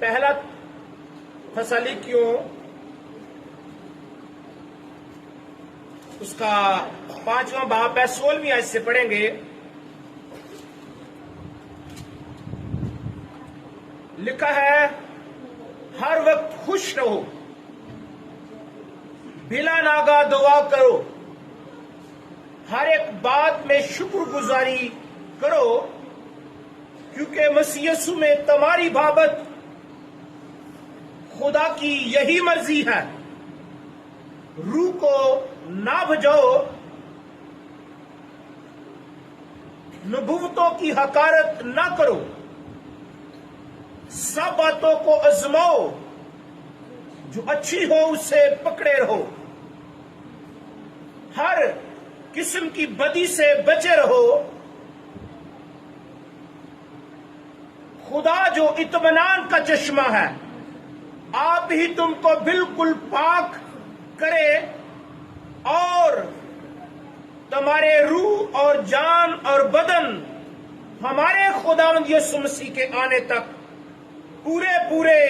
पहला थस्सलुनीकियों उसका 5वां बाब है, 16वीं आयत से पढ़ेंगे। लिखा है, हर वक्त खुश रहो, बिला नागा दुआ करो, हर एक बात में शुक्रगुजारी करो, क्योंकि मसीह यीशु में तुम्हारी बाबत खुदा की यही मर्जी है। रूह को ना भजाओ, नबूवतों की हकारत ना करो, सब बातों को आजमाओ, जो अच्छी हो उससे पकड़े रहो, हर किस्म की बदी से बचे रहो। खुदा जो इत्मीनान का चश्मा है, आप ही तुमको बिल्कुल पाक करे और तुम्हारे रूह और जान और बदन हमारे खुदावंद यीशु मसीह के आने तक पूरे पूरे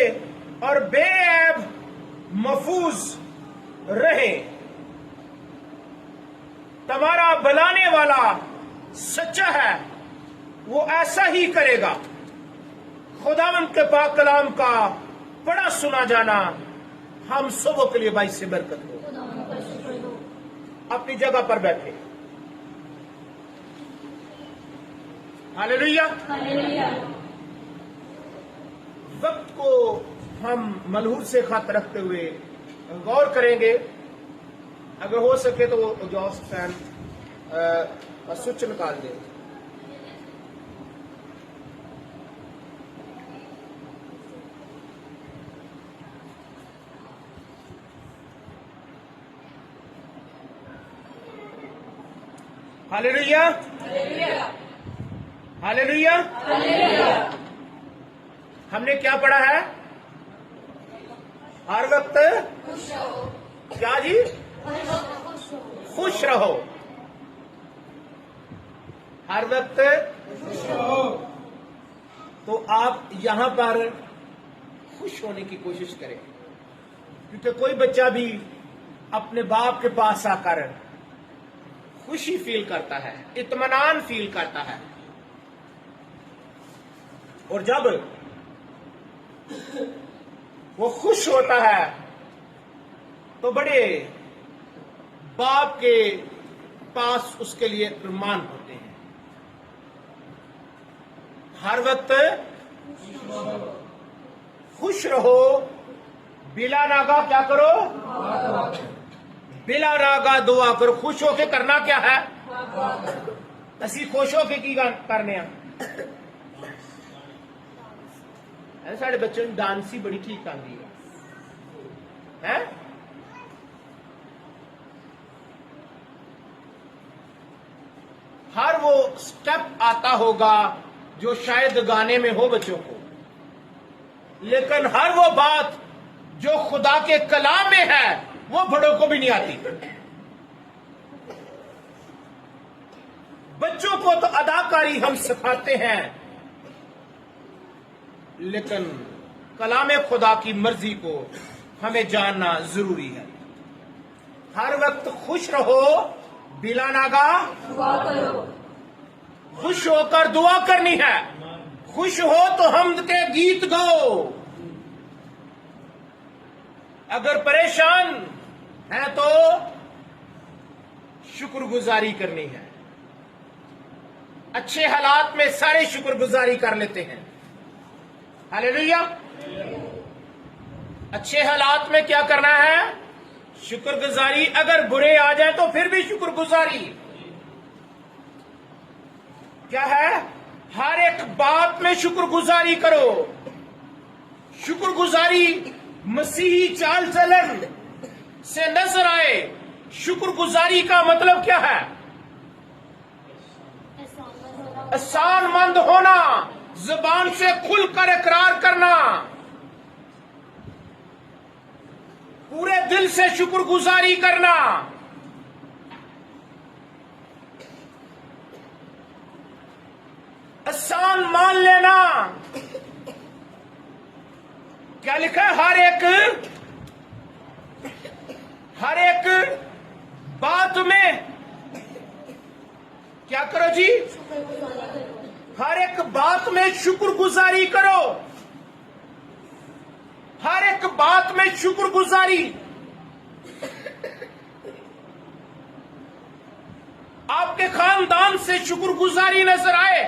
और बेऐब महफूज रहे। तुम्हारा बुलाने वाला सच्चा है, वो ऐसा ही करेगा। खुदावंद के पाक कलाम का बड़ा सुना जाना हम सबों के लिए बाइस से बरकत हो। अपनी जगह पर बैठे। हालेलुया। वक्त को हम मलहूर से खत रखते हुए गौर करेंगे। अगर हो सके तो एग्जॉस्ट फैन स्विच निकाल दें। Hallelujah, hallelujah. हमने क्या पढ़ा है? हर वक्त क्या जी? खुश रहो। हर वक्त खुश रहो। तो आप यहां पर खुश होने की कोशिश करें, क्योंकि कोई बच्चा भी अपने बाप के पास आकर खुशी फील करता है, इत्मीनान फील करता है। और जब वो खुश होता है तो बड़े बाप के पास उसके लिए अरमान होते हैं। हर वक्त खुश रहो, बिला नागा क्या करो? बिला नागा दुआ करो। खुश होके करना क्या है? असी खुश होके की करने साढ़े बच्चों ने डांस ही बड़ी ठीक आती है। हर वो स्टेप आता होगा जो शायद गाने में हो बच्चों को, लेकिन हर वो बात जो खुदा के कलाम में है वो बड़ों को भी नहीं आती। बच्चों को तो अदाकारी हम सिखाते हैं, लेकिन कलाम खुदा की मर्जी को हमें जानना जरूरी है। हर वक्त खुश रहो, बिला नागा दुआ करो। खुश होकर दुआ करनी है। खुश हो तो हमद के गीत गाओ। अगर परेशान है तो शुक्रगुजारी करनी है। अच्छे हालात में सारे शुक्रगुजारी कर लेते हैं। हालेलुया। अच्छे हालात में क्या करना है? शुक्रगुजारी। अगर बुरे आ जाए तो फिर भी शुक्रगुजारी। क्या है? हर एक बात में शुक्रगुजारी करो। शुक्रगुजारी मसीही चाल चलन से नजर आए। शुक्रगुजारी का मतलब क्या है? एहसानमंद होना, जुबान से खुलकर इकरार करना, पूरे दिल से शुक्रगुजारी करना। एहसान मान लेना, क्या लिखा है? हर एक बात में क्या करो जी? हर एक बात में शुक्रगुजारी करो। हर एक बात में शुक्रगुजारी। आपके खानदान से शुक्रगुजारी नजर आए,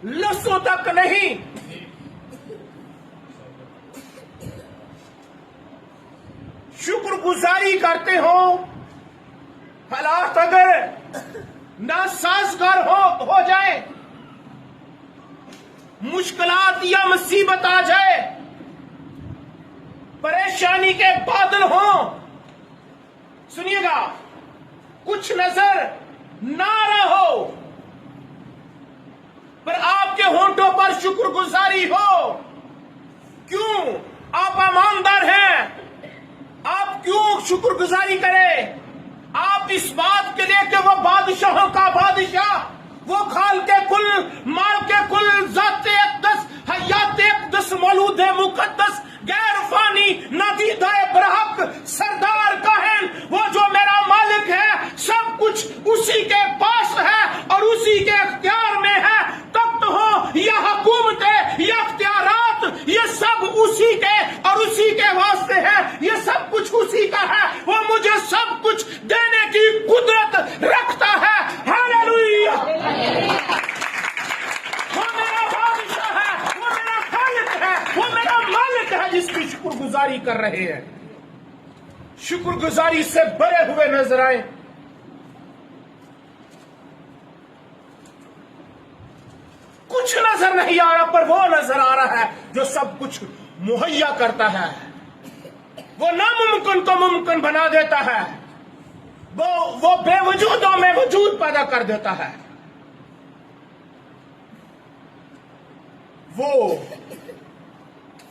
लफ्जों तक नहीं। शुक्रगुजारी करते हो, हालात अगर नासाजगार हो जाए, मुश्किलात या मुसीबत आ जाए, परेशानी के बादल हो, सुनिएगा, कुछ नजर ना रहो, पर आपके होंठों पर शुक्रगुजारी हो। क्यों? आप ईमानदार हैं। आप क्यों शुक्रगुजारी करें? आप इस बात के लिए कि वो बादशाहों का बादशाह, वो खाल के कुल, माल के कुल, जाते अक़दस, हयात अक़दस, मौलूद मुक़द्दस, गैर फानी, नादीदा बरहक, सरदार काहिन, वो जो मेरा मालिक है, सब कुछ उसी के पास है और उसी के इख्तियार में है। तख्त हो या हुकूमतें या इख्तियारात, ये सब उसी के और उसी के वास्ते है। ये सब कुछ उसी का है। वो मुझे सब कुछ देने की कुदरत रखता है। हालेलुया! वो मेरा बादशाह है, वो मेरा खालिक है, वो मेरा मालिक है, जिसकी शुक्रगुजारी कर रहे हैं। शुक्रगुजारी से भरे हुए नजर आए। कुछ नजर नहीं आ रहा, पर वो नजर आ रहा है जो सब कुछ मुहैया करता है। वो नामुमकिन को मुमकिन बना देता है। वो बेवजूदों में वजूद पैदा कर देता है। वो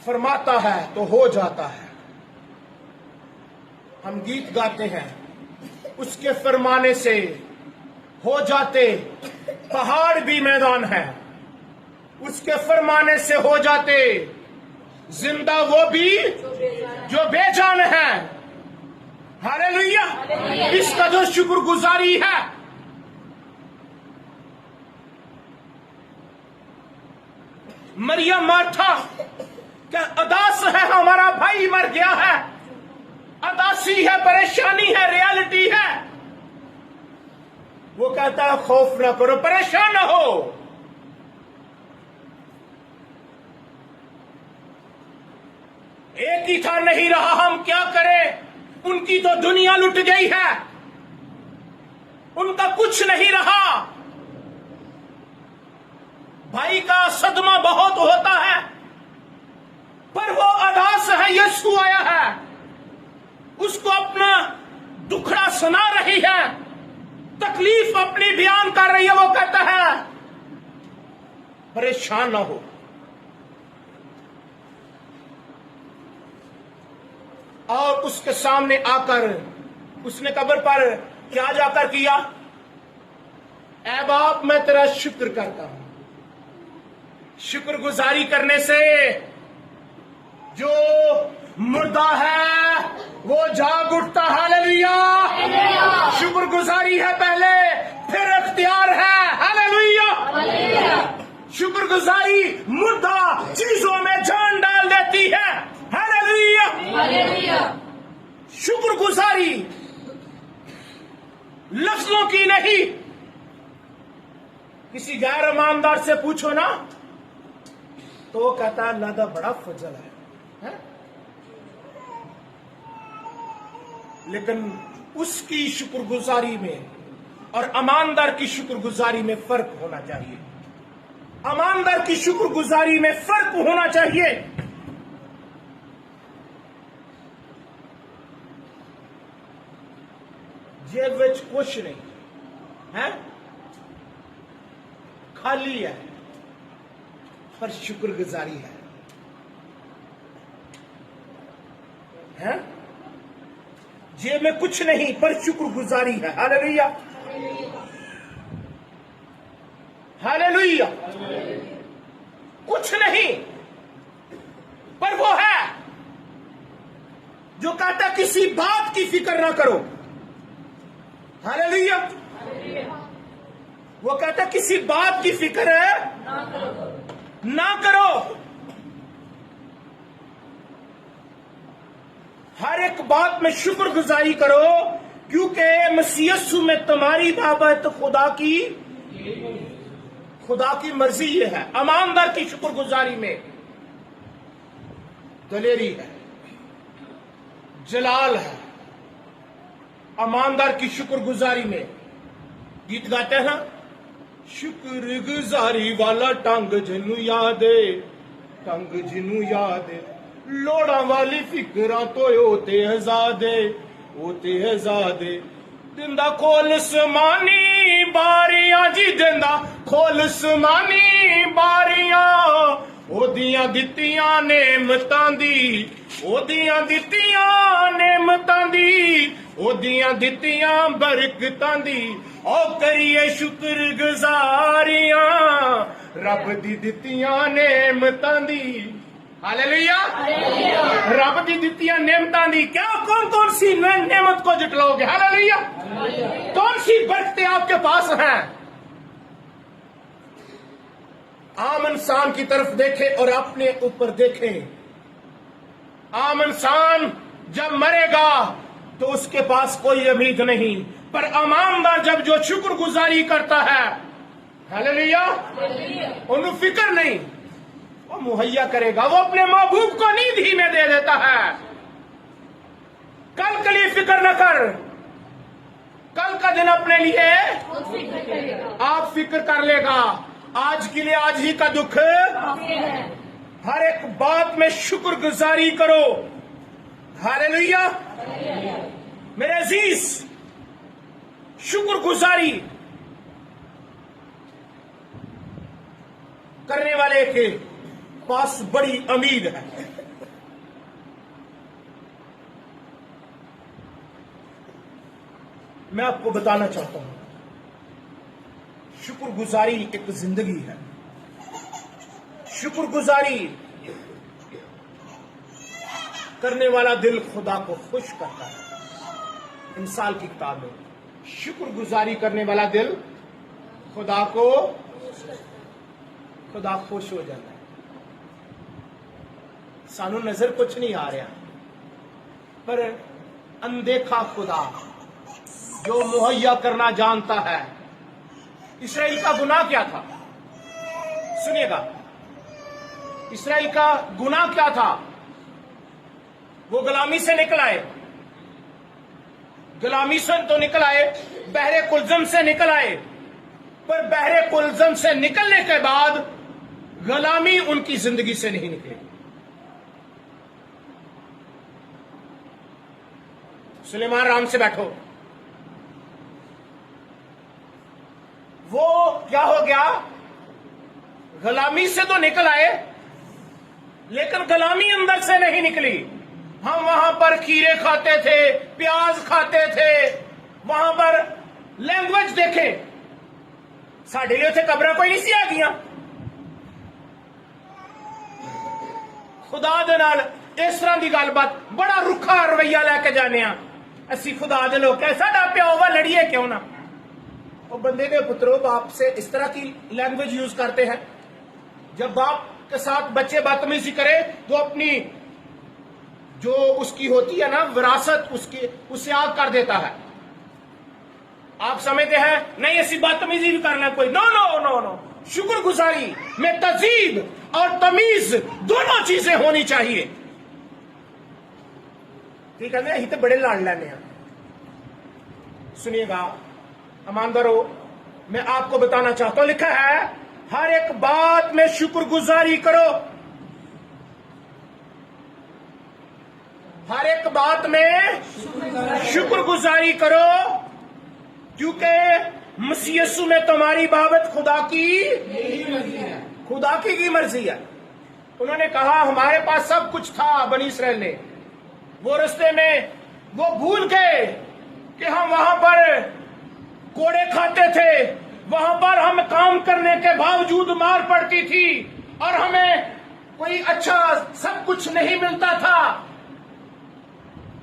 फरमाता है तो हो जाता है। हम गीत गाते हैं, उसके फरमाने से हो जाते पहाड़ भी मैदान है, उसके फरमाने से हो जाते जिंदा वो भी जो बेजान है। हालेलुया! इसका जो शुक्रगुजारी है, मरियम मार्था क्या अदास है, हमारा भाई मर गया है, अदासी है, परेशानी है, रियलिटी है। वो कहता है खौफ ना करो, परेशान ना हो। एक ही था, नहीं रहा, हम क्या करें? उनकी तो दुनिया लुट गई है, उनका कुछ नहीं रहा। भाई का सदमा बहुत होता है, पर वो अदास है। यीशु आया है, उसको अपना दुखड़ा सुना रही है, तकलीफ अपनी बयान कर रही है। वो कहता है परेशान ना हो। और उसके सामने आकर उसने कब्र पर क्या जाकर किया? ऐ बाप, मैं तेरा शुक्र करता हूं। शुक्रगुजारी करने से जो मुर्दा है वो जाग उठता। हालेलुया! शुक्रगुजारी है पहले, फिर इख्तियार है। हालेलुया! शुक्रगुजारी मुर्दा चीजों में जान डाल देती है। हालेलुया! शुक्रगुजारी लफ्जों की नहीं। किसी गैर ईमानदार से पूछो ना, तो वो कहता है अल्लाह दा बड़ा फजल है? लेकिन उसकी शुक्रगुजारी में और ईमानदार की शुक्रगुजारी में फर्क होना चाहिए। ईमानदार की शुक्रगुजारी में फर्क होना चाहिए। जेब विच कुछ नहीं है, खाली है, पर शुक्रगुजारी है? जेब में कुछ नहीं, पर शुक्रगुजारी है। हालेलुया! हालेलुया! कुछ नहीं, पर वो है जो कहता किसी बात की फिक्र ना करो। हालेलुया। वो कहता किसी बात की फिक्र ना करो। हर एक बात में शुक्रगुजारी करो, क्योंकि मसीह यीशु में तुम्हारी बाबत खुदा की मर्जी ये है। ईमानदार की शुक्रगुजारी में दलेरी है, जलाल है। ईमानदार की शुक्रगुजारी में गीत गाते हैं, शुक्रगुजारी वाला टंग जिनू याद है, टंग जिनू याद है, लोड़ा वाली फिक्रा तो होते हजादे दिंदा खोल समानी बारियां जी, दिंदा खोल समानी बारियां, ओदियां दित्तियां नेमतां दी, ओदियां दित्तियां नेमतां दी, ओदियां दित्तियां बरकतां दी, ओ करिए शुक्र गुजारियां रब दी दित्तियां नेमतां दी। हालेलुया। रब दी दित्तियां नेमतां दी। क्या कौन कौन सी नेमत को जुटलाओगे? हालेलुया। कौन सी बरकतें आपके पास हैं? आम इंसान की तरफ देखें और अपने ऊपर देखें। आम इंसान जब मरेगा तो उसके पास कोई उम्मीद नहीं, पर ईमानदार जब जो शुक्रगुजारी करता है, हालेलुया, उन्हें फिक्र नहीं, वो मुहैया करेगा। वो अपने महबूब को नींद ही में दे देता है। कल के लिए फिक्र न कर, कल का दिन अपने लिए आप फिक्र कर लेगा। आज के लिए आज ही का दुख। हर एक बात में शुक्रगुजारी करो। हालेलुया। मेरे अजीज, शुक्रगुजारी करने वाले के पास बड़ी उम्मीद है। मैं आपको बताना चाहता हूं, शुक्रगुजारी एक जिंदगी है। शुक्रगुजारी करने वाला दिल खुदा को खुश करता है। इंसाल की किताब में शुक्रगुजारी करने वाला दिल खुदा खुश हो जाता है। सानू नजर कुछ नहीं आ रहा, पर अनदेखा खुदा जो मुहैया करना जानता है। इस्राएल का गुनाह क्या था? सुनिएगा, इस्राएल का गुनाह क्या था? वो गुलामी से निकल आए, गुलामी से तो निकल आए, बहरे कुलजम से निकल आए, पर बहरे कुलजम से निकलने के बाद गुलामी उनकी जिंदगी से नहीं निकली। सुलेमान राम से बैठो। वो क्या हो गया? गुलामी से तो निकल आए, लेकिन गुलामी अंदर से नहीं निकली। हम वहां पर खीरे खाते थे, प्याज खाते थे, वहां पर लैंग्वेज देखे, साढ़े लिए उसे कब्र कोई नहीं सी आ गया। खुदा दे नाल इस तरह की गलबात, बड़ा रुखा रवैया लैके जाने, असी खुदा दे लोग साडा प्यो वा, लड़िए क्यों ना। वो बंदे के पुत्रों बाप से इस तरह की लैंग्वेज यूज करते हैं। जब बाप के साथ बच्चे बदतमीजी करे तो अपनी जो उसकी होती है ना विरासत, उससे आग कर देता है। आप समझते हैं नहीं ऐसी बदतमीजी भी करना कोई, नो नो नो नो। शुक्रगुजारी में तहजीब और तमीज दोनों चीजें होनी चाहिए। ठीक है ना, यही तो बड़े लाड़ लेने। सुनिएगा ईमानदारो, मैं आपको बताना चाहता हूं, लिखा है हर एक बात में शुक्रगुजारी करो। हर एक बात में शुक्रगुजारी करो, क्योंकि मसीह यीशु में तुम्हारी बाबत खुदा की मर्जी है। उन्होंने कहा हमारे पास सब कुछ था, बनी इस्राएल ने। वो रास्ते में वो भूल गए कि हम वहां पर कोड़े खाते थे, वहां पर हम काम करने के बावजूद मार पड़ती थी और हमें कोई अच्छा सब कुछ नहीं मिलता था,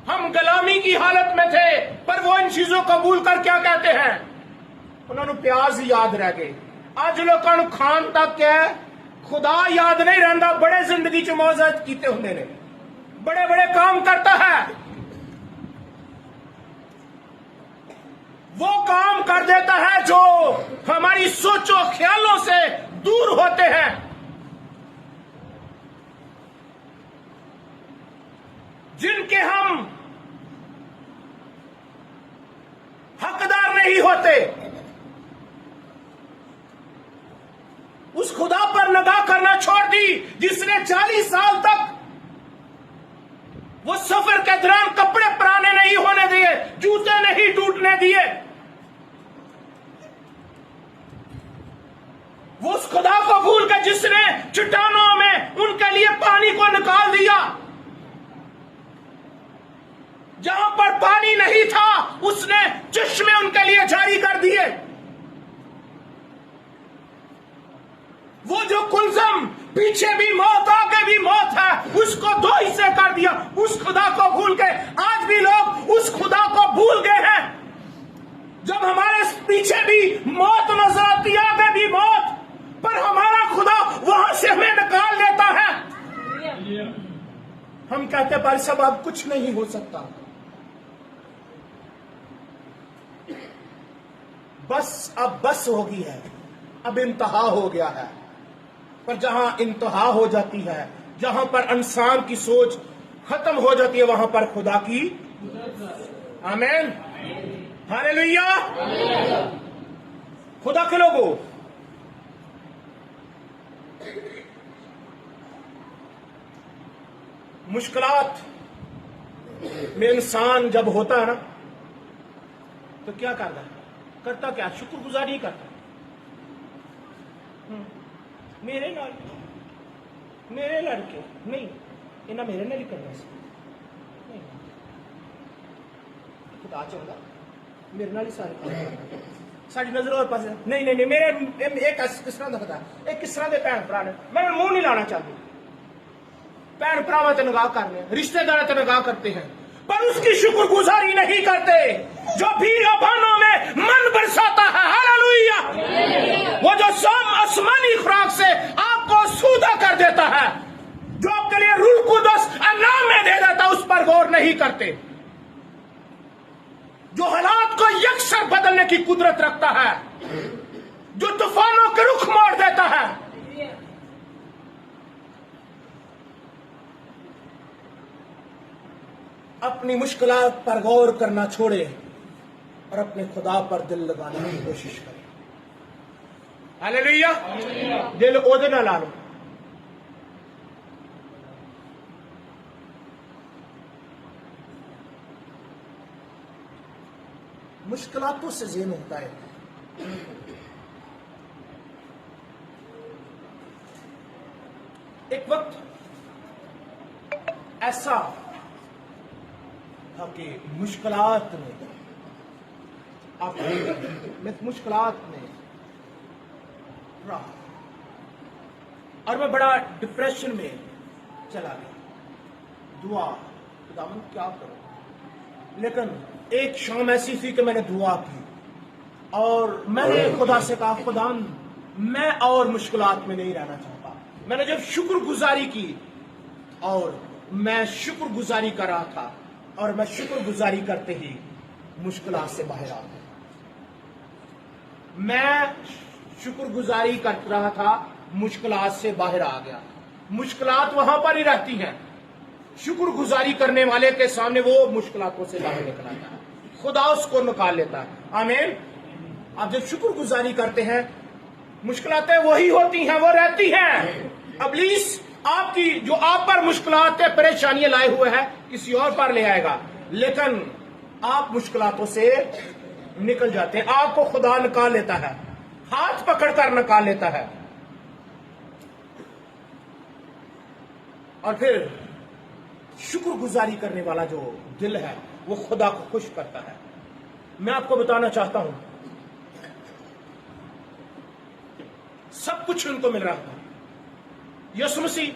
हम गुलामी की हालत में थे, पर वो इन चीजों कबूल कर क्या कहते हैं, उन्होंने प्याज याद रह गए। आज लोगों को खान तक है खुदा याद नहीं रहता, बड़े जिंदगी च मौजूद कीते होंगे ने, बड़े बड़े काम करता है, वो काम कर देता है जो हमारी सोचो ख्यालों से दूर होते हैं। जिनके हम हकदार नहीं होते, उस खुदा पर निगाह करना छोड़ दी जिसने 40 साल तक वो सफर के दौरान कपड़े पुराने नहीं होने दिए, जूते नहीं टूटने दिए। वो उस खुदा को भूल कर जिसने चट्टानों में उनके लिए पानी को निकाल दिया, जहां पर पानी नहीं था उसने चश्मे उनके लिए जारी कर दिए। वो जो कुलजम पीछे भी मौत आगे भी मौत है, उसको 2 हिस्से कर दिया। उस खुदा को भूल गए। आज भी लोग उस खुदा को भूल गए हैं। जब हमारे पीछे भी मौत नजर आती है, आगे भी मौत, पर हमारा खुदा वहां से हमें निकाल देता है। हम कहते पर सब अब कुछ नहीं हो सकता, बस अब बस हो गई है, अब इंतहा हो गया है। पर जहां इंतहा हो जाती है, जहां पर इंसान की सोच खत्म हो जाती है, वहां पर खुदा की आमीन हालेलुया। खुदा के लोगों, मुश्किलात में इंसान जब होता है ना, तो क्या करता क्या, शुक्रगुजारी करता। मेरे नाल मेरे लड़के नहीं, इन्हें मेरे नाल ही करना नहीं, खुदा चंगा मेरे नाल ही सारे साड़ी नजर और पास नहीं मेरे एक किस तरह दिखता, एक किस तरह के भैन भरा ने, मैं मुंह नहीं लाना चाहती। भैन भरावां ते निगाह करने, रिश्तेदार ते निगाह करते हैं, पर उसकी शुक्रगुजारी नहीं करते। जो बीराबानों में मन बरसाता है, हालेलुया, वो जो सम आसमानी खुराक से आपको सूदा कर देता है, जो आपके लिए रूह कुदस अनाम में दे देता, उस पर गौर नहीं करते। जो हालात को यकसर बदलने की कुदरत रखता है, जो तूफानों के रुख मोड़ देता है, अपनी मुश्किलात पर गौर करना छोड़े और अपने खुदा पर दिल लगाने की कोशिश करें। हालेलुया, दिल ओदे ना ला लो। मुश्किलातों से ज़ेन होता है। एक वक्त ऐसा था कि मुश्किलात में रहा और मैं बड़ा डिप्रेशन में चला गया। दुआ, खुदावंद क्या करूं, लेकिन एक शाम ऐसी थी कि मैंने दुआ की और मैंने खुदा से कहा, खुदावंद मैं और मुश्किलात में नहीं रहना चाहता। मैंने जब शुक्रगुजारी की और मैं शुक्रगुजारी कर रहा था और मैं शुक्रगुजारी करते ही मुश्किलात से बाहर आ गया। मैं शुक्रगुजारी कर रहा था, मुश्किलात से बाहर आ गया। मुश्किलात वहां पर ही रहती हैं, शुक्रगुजारी करने वाले के सामने वो मुश्किलातों से बाहर निकल आता है, खुदा उसको निकाल लेता है। आमीन। आप जब शुक्रगुजारी करते हैं, मुश्किलातें वही होती हैं, वो रहती हैं। इब्लीस आपकी जो आप पर मुश्किलातें परेशानियां लाए हुए हैं, किसी और पर ले आएगा, लेकिन आप मुश्किलातों से निकल जाते हैं। आपको खुदा निकाल लेता है, हाथ पकड़कर निकाल लेता है और फिर शुक्रगुजारी करने वाला जो दिल है वो खुदा को खुश करता है। मैं आपको बताना चाहता हूं, सब कुछ उनको मिल रहा था, यीशु मसीह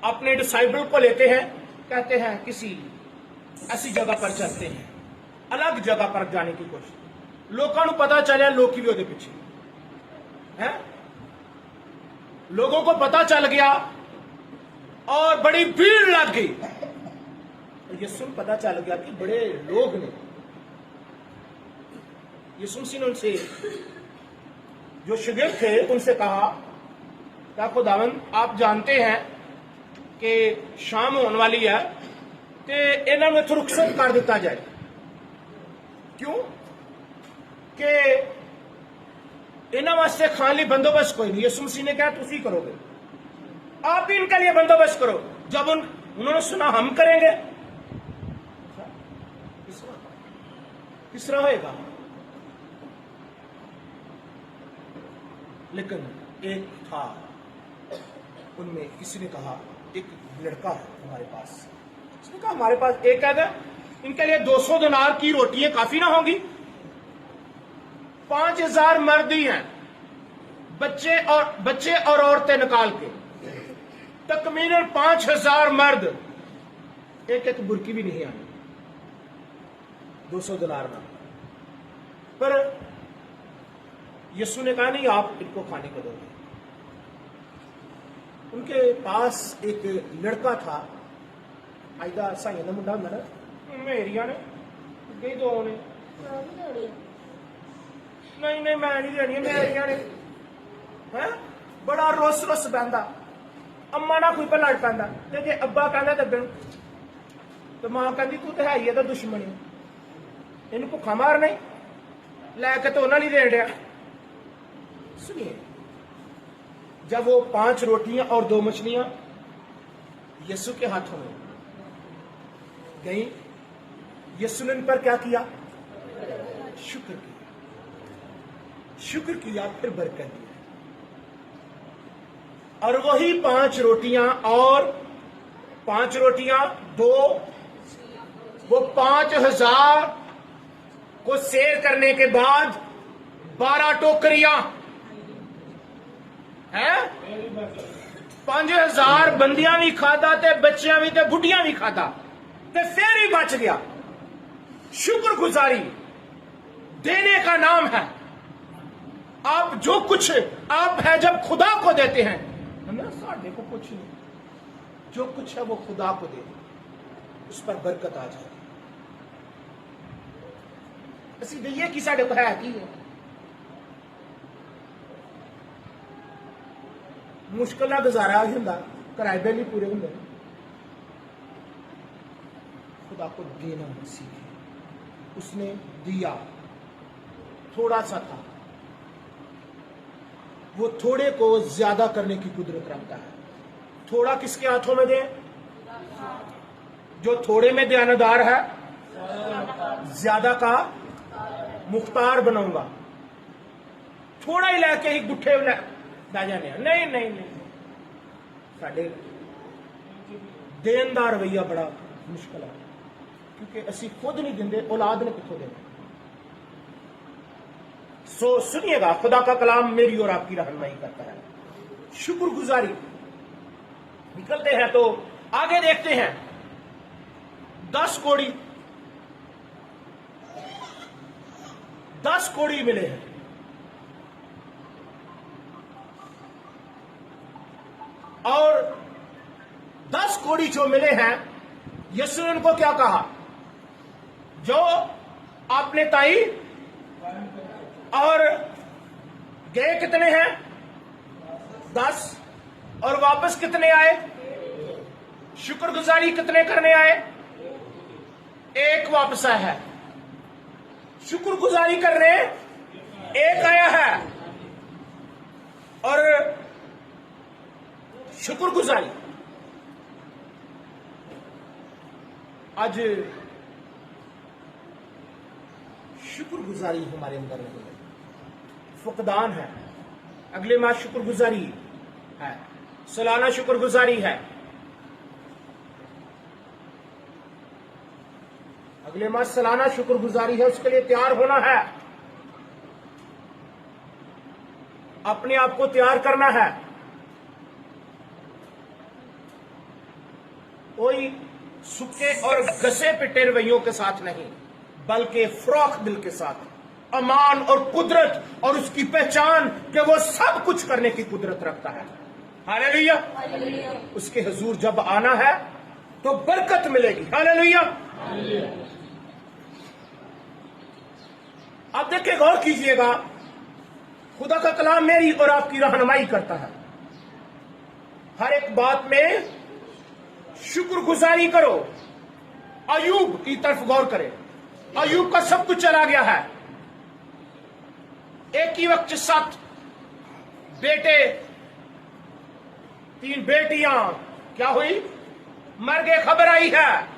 अपने डिसाइबल को लेते हैं, कहते हैं किसी ऐसी जगह पर चलते हैं, अलग जगह पर जाने की कोशिश। लोगों को पता चला, लोग भी उसके पीछे है, लोगों को पता चल गया और बड़ी भीड़ लग गई। यीशु को पता चल गया कि बड़े लोग ने। यीशु मसीह ने उनसे, जो शागिर्द थे, उनसे कहा क्या खुदावंद आप जानते हैं कि शाम होने वाली है, तो इन्हों में तो रुखसत कर दिता जाए। क्यों? कि इन्होंने वास्ते खाने लिए बंदोबस्त कोई नहीं। यीशु मसीह ने कहा तुसी करोगे, आप भी इनके लिए बंदोबस्त करो। जब उन्होंने सुना हम करेंगे, किस तरह होएगा? लेकिन एक था, उनमें किसी ने कहा एक लड़का है हमारे पास। उसने कहा हमारे पास एक है, इनके लिए 200 दिनार की रोटियां काफी ना होंगी। 5000 मर्द ही हैं, बच्चे और औरतें निकाल के तकमीनन 5000 मर्द, एक बुरकी भी नहीं आनी 200 दिनार में। पर यीशु ने कहा नहीं, आप इनको खाने को दोगे। उनके पास एक लड़का था, आईदा साइया का मुंडा होंदा ना, मेरिया ने गई दो ने, नहीं मैं नहीं देनी, मेरिया ने है। बड़ा रुस बहता, अम्मा ना कोई लड़ पैंदा, ते जे अब्बा कहना दब्बन तो मां कहती तू तो है ही दुश्मन, इन भुखा मारना ही, लैके तो उन्होंने नहीं देन दिया। सुनिए, जब वो 5 रोटियां और 2 मछलियां यीशु के हाथों में गई, यीशु ने इन पर क्या किया? शुक्र किया, फिर बरकत दी। और वही 5 रोटियां और 5 रोटियां 2, वो 5000 को शेयर करने के बाद 12 टोकरियां है, 5000 बंदियां भी खाता, ते बच्चियां भी, ते बुढ़ियां भी खाता, ते फिर ही बच गया। शुक्रगुजारी देने का नाम है। आप जो कुछ आप है जब खुदा को देते हैं ना, साढ़े को कुछ नहीं, जो कुछ है वो खुदा को दे, उस पर बरकत आ जाए। असि दइए कि साढ़े को है की है, मुश्किल ना गुजारा ही होंदा, किराए बिल नहीं पूरे होंगे। खुदा को देना सीखे। उसने दिया, थोड़ा सा था, वो थोड़े को ज्यादा करने की कुदरत रखता है। थोड़ा किसके हाथों में दे? जो थोड़े में दयानदार है, ज्यादा का मुख्तार बनाऊंगा। थोड़ा ही लेके ही गुट्ठे लै जाने, नहीं साढ़े देन दा रवैया बड़ा मुश्किल है, क्योंकि असी खुद नहीं देंगे, औलाद ने कितों देना। सो सुनिएगा, खुदा का कलाम मेरी और आपकी रहनुमाई करता है। शुक्रगुजारी निकलते हैं तो आगे देखते हैं। 10 कोड़ी मिले हैं। और 10 कोड़ी जो मिले हैं, यीशु ने उनको क्या कहा? जो आपने ताई, और गए कितने हैं? 10, और वापस कितने आए? शुक्रगुजारी कितने करने आए? 1 वापस आया है। शुक्रगुजारी करने 1 आया है। और शुक्रगुजारी आज शुक्रगुजारी हमारे अंदर नहीं है, फुकदान है। अगले माह शुक्रगुजारी है, सालाना शुक्रगुजारी है। अगले माह सालाना शुक्रगुजारी है, उसके लिए तैयार होना है, अपने आप को तैयार करना है। कोई सूखे और घसे पिटे रवैयों के साथ नहीं, बल्कि फ्रॉक दिल के साथ, अमान और कुदरत और उसकी पहचान कि वो सब कुछ करने की कुदरत रखता है। हालेलुया। उसके हुजूर जब आना है तो बरकत मिलेगी। हालेलुया। आप देखिए, गौर कीजिएगा, खुदा का कलाम मेरी और आपकी रहनुमाई करता है। हर एक बात में शुक्रगुजारी करो। अयूब की तरफ गौर करें। अयूब का सब कुछ चला गया है। एक ही वक्त 7 बेटे, 3 बेटियां क्या हुई? मर गए। खबर आई है,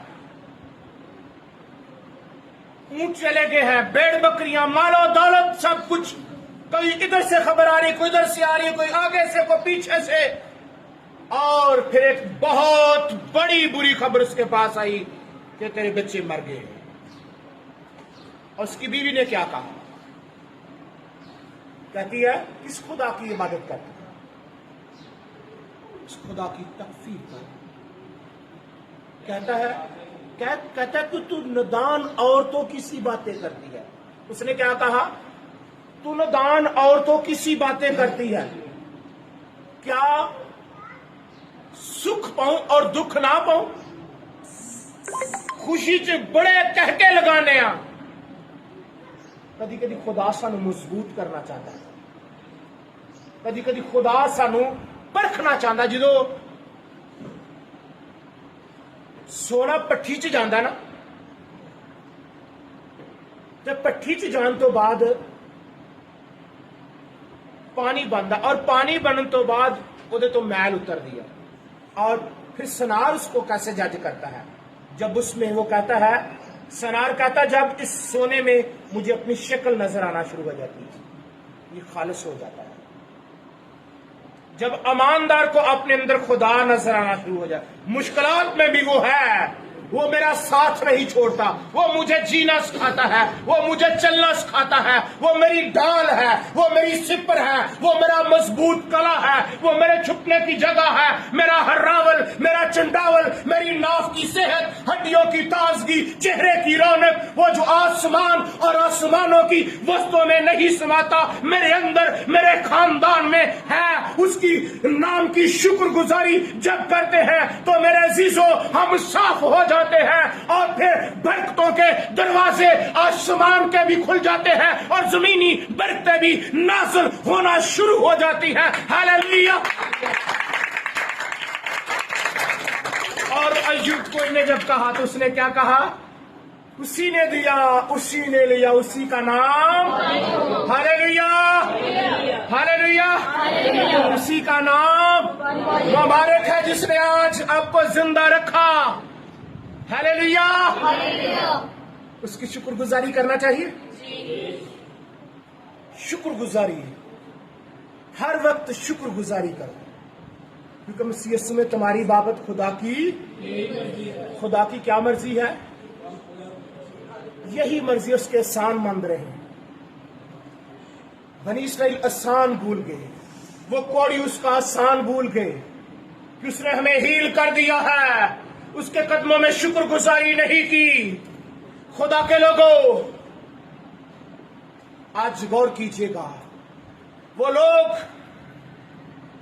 ऊंट चले गए हैं, भेड़ बकरियां, मालो दौलत, सब कुछ। कोई इधर से खबर आ रही, कोई इधर से आ रही, कोई आगे से, कोई पीछे से। और फिर एक बहुत बड़ी बुरी खबर उसके पास आई कि तेरे बच्चे मर गए। और उसकी बीवी ने क्या कहा? कहती है, किस खुदा की इबादत करती है? उस खुदा की तकफीर कर। कहता है कि तू नदान औरतों की सी बातें करती है। उसने क्या कहा? तू नदान औरतों की सी बातें करती है। क्या सुख पाऊं और दुख ना पाऊं? खुशी च बड़े कहके लगाने आ। कदी कदी खुदा सानू मजबूत करना चाहता है। कदी कदी खुदा सानू परखना चाहता। जो सोना पट्ठी च जांदा ना, ते पट्ठी च जान तो बाद पानी बनता, और पानी बनने तो बाद उहदे तो मैल उतर दिया। और फिर सनार उसको कैसे जज करता है? जब उसमें वो कहता है, सनार कहता, जब इस सोने में मुझे अपनी शक्ल नजर आना शुरू हो जाती है, ये खालिस हो जाता है। जब ईमानदार को अपने अंदर खुदा नजर आना शुरू हो जाए, मुश्किलात में भी वो है, वो मेरा साथ नहीं छोड़ता, वो मुझे जीना सिखाता है, वो मुझे चलना सिखाता है, वो मेरी ढाल है, वो मेरी सिपर है, वो मेरा मजबूत कला है, वो मेरे छुपने की जगह है, मेरा हर्रावल, मेरा चंडावल, मेरी नाफ की सेहत, हड्डियों की ताजगी, चेहरे की रौनक, वो जो आसमान और आसमानों की वस्तुओं में नहीं समाता, मेरे अंदर, मेरे खानदान में है। उसकी नाम की शुक्रगुजारी जब करते हैं तो मेरे अजीजों, हम साफ हो जाते हैं, और फिर बरकतों के दरवाजे आसमान के भी खुल जाते हैं, और जमीनी बरकतें भी नाज़िल होना शुरू हो जाती हैं। हालेलुया। और अय्यूब को इन्हें जब कहा तो उसने क्या कहा? उसी ने दिया, उसी ने लिया, उसी का नाम हालेलुया, हालेलुया, उसी का नाम मुबारक है जिसने आज आपको जिंदा रखा। हालेलुया। उसकी शुक्रगुजारी करना चाहिए। शुक्रगुजारी, हर वक्त शुक्रगुजारी करो, क्योंकि मसीह यीशु में तुम्हारी बाबत खुदा की क्या मर्जी है? यही मर्जी उसके एहसान मंद रहे। बनी इस्राइल आसान भूल गए, वो कौड़ी उसका आसान भूल गए कि उसने हमें हील कर दिया है। उसके कदमों में शुक्रगुजारी नहीं की। खुदा के लोगों, आज गौर कीजिएगा, वो लोग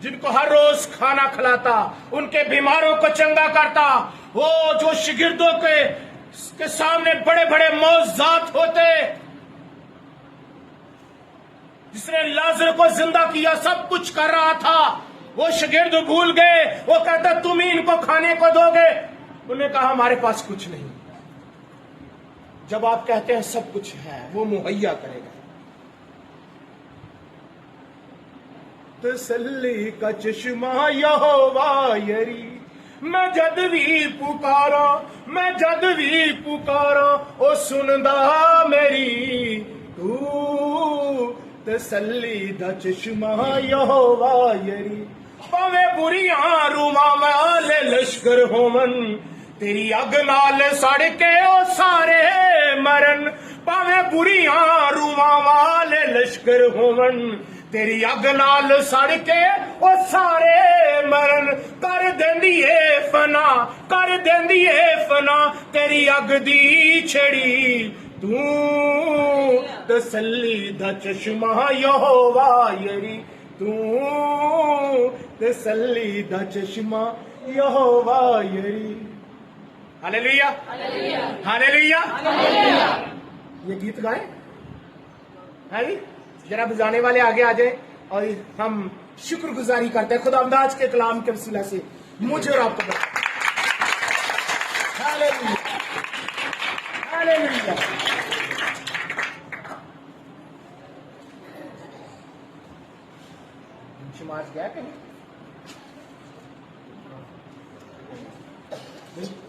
जिनको हर रोज खाना खिलाता, उनके बीमारों को चंगा करता, वो जो शिगिर्दों के सामने बड़े बड़े मौजूजात होते, जिसने लाजर को जिंदा किया, सब कुछ कर रहा था, वो शिगिर्द भूल गए। वो कहता, तुम ही इनको खाने को दोगे? उन्होंने कहा, हमारे पास कुछ नहीं। जब आप कहते हैं सब कुछ है, वो मुहैया करेगा। तसल्ली का चश्मा यहोवा यरी, मैं जद भी पुकारा, मैं जद भी पुकारा, ओ सुनदा मेरी तू। तसल्ली दा चश्मा यहोवा यरी, भावे बुरियां रूमां वाले लश्कर होवन, तेरी अग नाल सड़ के ओ सारे मरन। भावे बुरियां रूमां वाले लश्कर होवन, तेरी अग नाल सड़ के ओ सारे मरन। कर देंदी ए फना कर देंदी है फना तेरी अग दी छड़ी तू तसल्ली दा चश्मा यहोवा यरी तू तसल्ली दा चश्मा यहोवा यरी। Hallelujah hallelujah hallelujah. ये गीत गाए है जी। जरा बजाने वाले आगे आ जाए और हम शुक्रगुजारी करते हैं खुदा अमदाज के कलाम के वसीला से मुझे और आपको। Hallelujah hallelujah. शुमार गया कहीं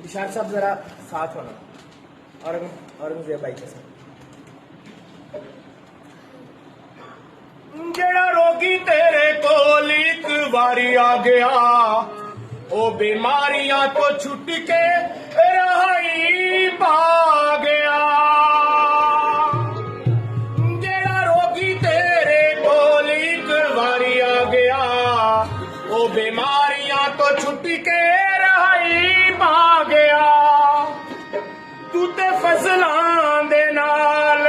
विशाल साहब जरा साथ होना और मुझे भाई के साथ। जेड़ा रोगी तेरे कोल एक बारी आ गया ओ बीमारियां तो छुट के रहाई पा गया। जेड़ा रोगी तेरे कोल एक बारी आ गया ओ बीमारियां तो छुट के रहाई पा गया। तू ते फजलां दे नाल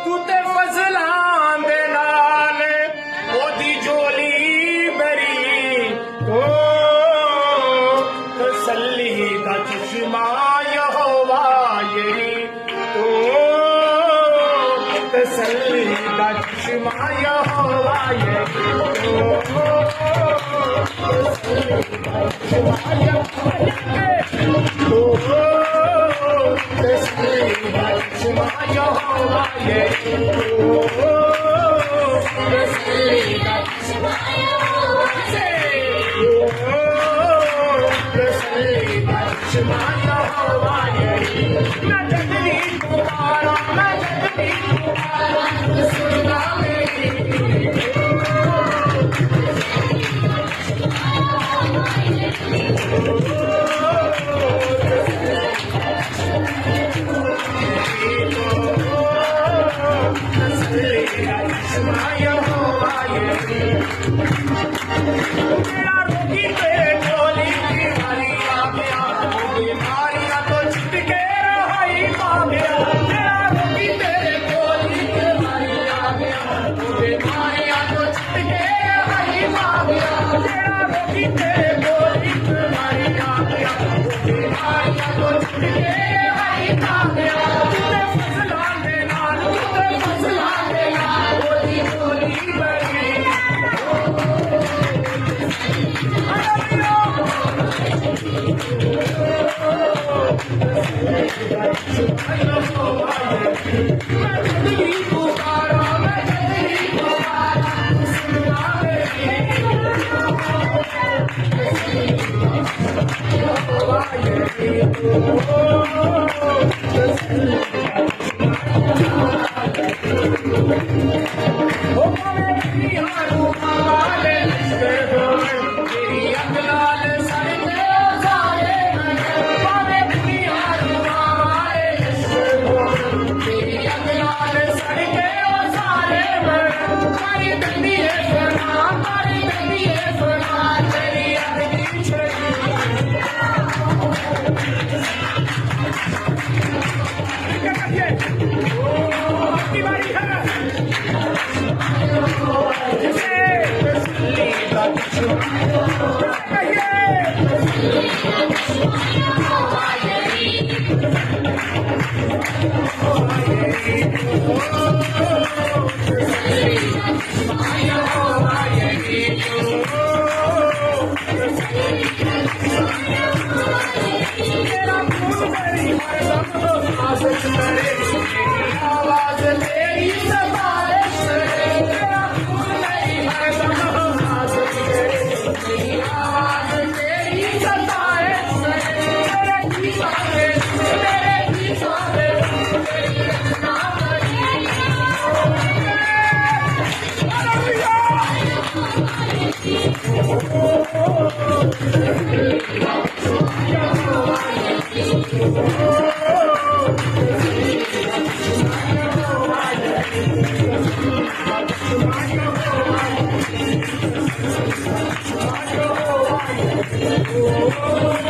तू ते फजलां दे नाल ओदी जोली बरी तो तसल्ली दा चश्मा यहोवा यरी तो तसल्ली दा चश्मा यहोवा यरी तो तसल्ली दा चश्मा यहोवा यरी Oh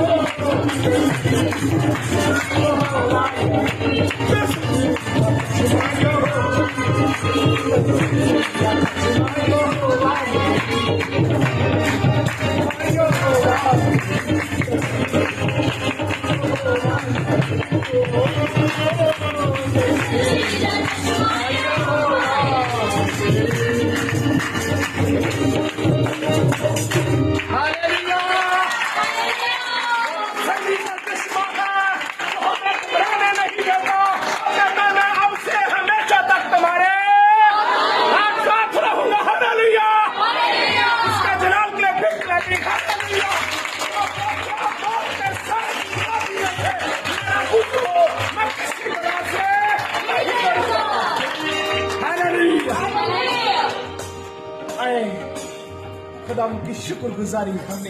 खुदाम की शुक्रगुजारी हमने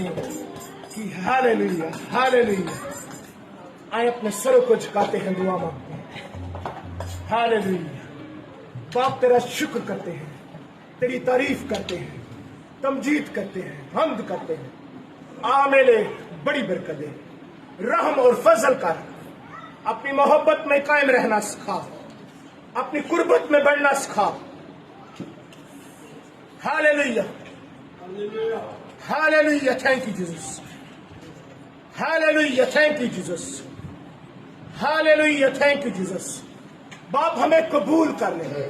की। Hallelujah hallelujah. आए अपने सरों को झुकाते हैं, दुआ मांगते हैं। हालेलुया। बाप तेरा शुक्र करते हैं, तेरी तारीफ करते हैं, तमजीद करते हैं, हमद करते हैं। आ मेरे बड़ी बरकत दे, रहम और फजल कर, अपनी मोहब्बत में कायम रहना सिखा, अपनी कुर्बत में बढ़ना सिखा। Hallelujah hallelujah. Thank you Jesus. Hallelujah. Thank you Jesus. Hallelujah. Thank you Jesus. बाप हमें कबूल कर ले,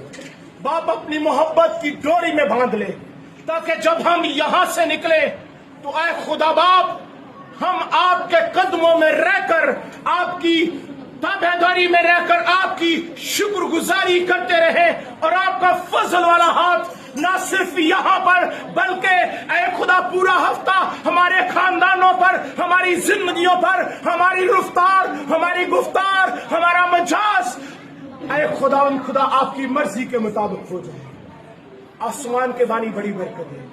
बाप अपनी मोहब्बत की डोरी में बांध ले, ताकि जब हम यहां से निकले तो आए खुदा बाप, हम आपके कदमों में रहकर, आपकी ताबेदारी में रहकर आपकी शुक्रगुजारी करते रहे, और आपका फजल वाला हाथ ना सिर्फ यहाँ पर बल्कि ऐ खुदा पूरा हफ्ता हमारे खानदानों पर, हमारी जिंदगियों पर, हमारी रफ्तार, हमारी गुफ्तार, हमारा मजाज, ऐ खुदा आपकी मर्जी के मुताबिक हो जाए। आसमान के बानी बड़ी बरकत है,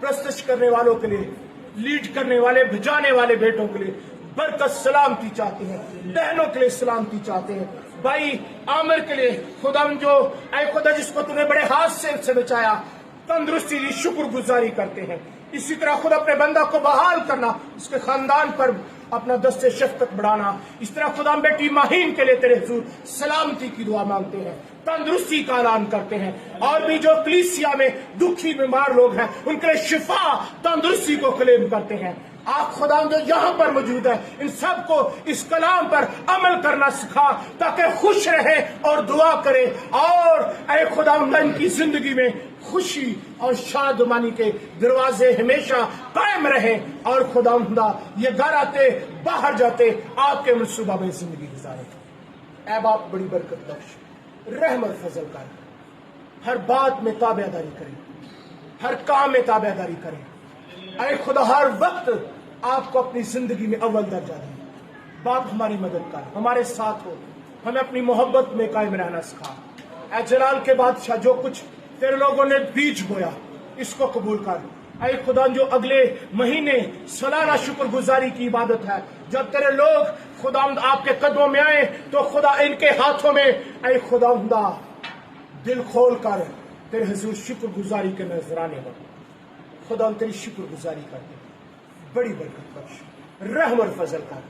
प्रस्तुत करने वालों के लिए, लीड करने वाले, भिजाने वाले बेटों के लिए बरकत सलामती चाहते हैं, बहनों के लिए सलामती चाहते हैं, भाई आमिर के लिए खुदा जो ऐ खुदा जिसको तूने बड़े हाथ से बचाया, तंदुरुस्ती की शुक्रगुजारी करते हैं। इसी तरह खुद अपने बंदा को बहाल करना, उसके खानदान पर अपना दस्ते शफकत बढ़ाना। इस तरह खुदा बेटी माहीन के लिए तेरे हुजूर सलामती की दुआ मांगते हैं, तंदुरुस्ती का ऐलान करते हैं, और भी जो कलीसिया में दुखी बीमार लोग हैं उनके लिए शिफा, तंदुरुस्ती को क्लेम करते हैं। आप खुदा जो यहाँ पर मौजूद है, इन सबको इस कलाम पर अमल करना सिखा, ताकि खुश रहे और दुआ करे, और ऐ खुदा इनकी जिंदगी में खुशी और शादमानी के दरवाजे हमेशा कायम रहे, और खुदा ये घर आते बाहर जाते आपके मनसूबा में जिंदगी गुजारे। ऐ बाप बड़ी बरकत बख्श, रहम और फजल कर, हर बात में ताबेदारी करें, हर काम में ताबेदारी करें। ऐ खुदा हर वक्त आपको अपनी जिंदगी में अव्वल दर्जा दें। बाप हमारी मदद कर, हमारे साथ हो, हमें अपनी मोहब्बत में कायम रहना सिखा। ऐ जलाल के बादशाह, जो कुछ तेरे लोगों ने बीज बोया इसको कबूल कर। ऐ खुदा जो अगले महीने सालाना शुक्रगुजारी की इबादत है, जब तेरे लोग खुदा आपके कदमों में आए तो खुदा इनके हाथों में ऐ खुदा दिल खोल कर तेरे हुजूर शुक्रगुजारी के नजराने हो। खुदा तेरी शुक्रगुजारी करते, बड़ी बरकत बख्श, रहम और फजल कर।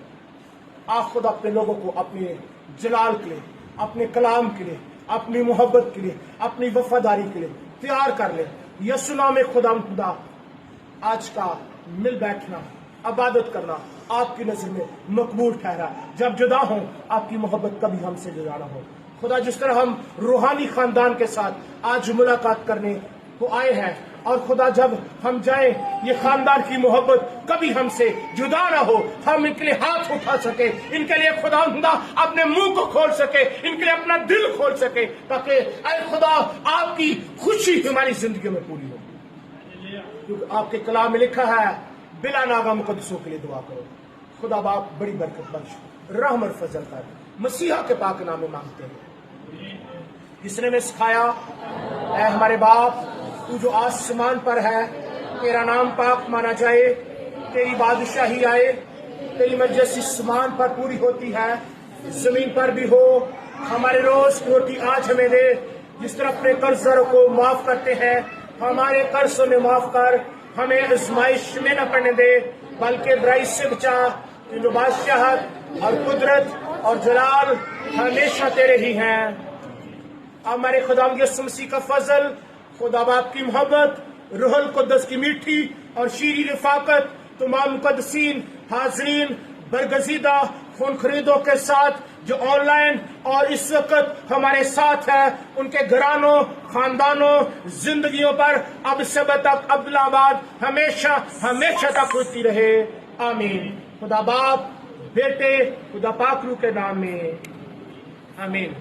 आप खुदा अपने लोगों को अपने जलाल के लिए, अपने कलाम के लिए, अपनी मोहब्बत के लिए, अपनी वफादारी के लिए तैयार कर ले। यसु नाम में खुदा आज का मिल बैठना, इबादत करना आपकी नजर में मकबूल ठहरा। जब जुदा हो आपकी मोहब्बत कभी हमसे जुदा ना हो। खुदा जिस तरह हम रूहानी खानदान के साथ आज मुलाकात करने को आए हैं, और खुदा जब हम जाए ये खानदान की मोहब्बत कभी हमसे जुदा ना हो, हम इनके लिए हाथ उठा सके, इनके लिए खुदा अपने मुंह को खोल सके, इनके लिए अपना दिल खोल सके, ताकि ऐ खुदा आपकी खुशी हमारी जिंदगी में पूरी हो। क्योंकि आपके कलाम में लिखा है, बिला नागा मुकद्दसों के लिए दुआ करो। खुदा बाप बड़ी बरकत बख्श, रहम और फजल कर, मसीहा के पाक नाम में मांगते हैं, जिसने में सिखाया। ऐ हमारे बाप, तू जो आसमान पर है, तेरा नाम पाक माना जाए, तेरी बादशाही आए, तेरी मर्जी आसमान पर पूरी होती है, जमीन पर भी हो। हमारे रोज की रोटी आज हमें दे, जिस तरह अपने कर्जदारों को माफ करते हैं, हमारे कर्ज में माफ कर, हमें आजमाइश में न पड़ने दे, बल्कि बुराई से बचा। कि बादशाहत और कुदरत और जलाल हमेशा तेरे ही हैं। हमारे खुदा यीशु मसीह का फजल, खुदा बाप की मोहब्बत, रूहुल कुद्दस की मीठी और शीरी रिफाकत, तमाम मुकद्दसीन हाजरीन बरगजीदा खून खरीदों के साथ जो ऑनलाइन और इस वक्त हमारे साथ है, उनके घरानों, खानदानों, जिंदगियों पर अब से तक अब्दुल्लाबाद हमेशा हमेशा तक होती रहे। आमीन। खुदा बाप, बेटे, खुदा पाकरू के नाम में आमीन।